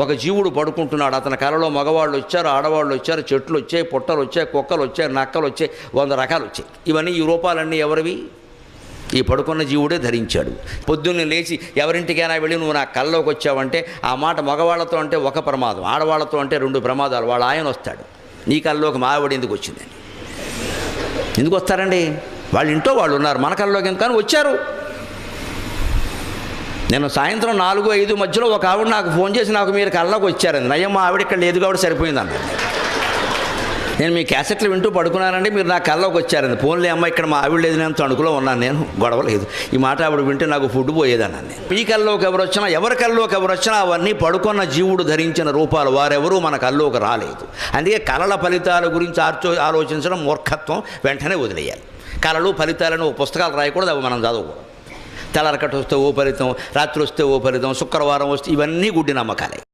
ఒక జీవుడు పడుకుంటున్నాడు. అతని కలలో మగవాళ్ళు వచ్చారు, ఆడవాళ్ళు వచ్చారు, చెట్లు వచ్చాయి, పుట్టలు వచ్చాయి, కుక్కలు వచ్చాయి, నక్కలు వచ్చాయి, 100 రకాలు వచ్చాయి. ఇవన్నీ ఈ రూపాలన్నీ ఎవరివి? ఈ పడుకున్న జీవుడే ధరించాడు. పొద్దున్నే లేచి ఎవరింటికైనా వెళ్ళి నువ్వు నా కల్లోకి వచ్చావంటే ఆ మాట మగవాళ్లతో అంటే ఒక ప్రమాదం, ఆడవాళ్లతో అంటే 2 ప్రమాదాలు. వాళ్ళ ఆయన వస్తాడు, నీ కల్లోకి మా ఆవిడ ఎందుకు వచ్చిందని. ఎందుకు వస్తారండి? వాళ్ళ ఇంట్లో వాళ్ళు ఉన్నారు, మన కల్లోకి ఎందుకు కానీ వచ్చారు. నేను సాయంత్రం 4-5 మధ్యలో ఒక ఆవిడ నాకు ఫోన్ చేసి నాకు మీరు కల్లోకి వచ్చారండి. నయ్యం మా ఆవిడ ఇక్కడ లేదు కాబట్టి సరిపోయిందన్న. నేను మీ క్యాసెట్లు వింటూ పడుకున్నానండి, మీరు నా కల్లోకి వచ్చారండి. ఫోన్లే అమ్మ ఇక్కడ మా ఆవిడ లేదు, నేను తణుకులో ఉన్నాను, నేను గొడవ లేదు. ఈ మాట ఆవిడ వింటే నాకు ఫుడ్ పోయేదన్నాను. ఈ కల్లోకి ఎవరు వచ్చినా, ఎవరి కల్లోకి ఎవరు వచ్చినా అవన్నీ పడుకున్న జీవుడు ధరించిన రూపాలు. వారెవరూ మన కల్లోకి రాలేదు. అందుకే కళల ఫలితాల గురించి ఆలోచించడం మూర్ఖత్వం, వెంటనే వదిలేయాలి. కళలు ఫలితాలను పుస్తకాలు రాయకూడదు, అవి మనం చదవకూడదు. తెల్లరకట్టు వస్తే ఓ ఫలితం, రాత్రి వస్తే ఓ ఫలితం, శుక్రవారం వస్తే, ఇవన్నీ గుడ్డి నమ్మకాలే.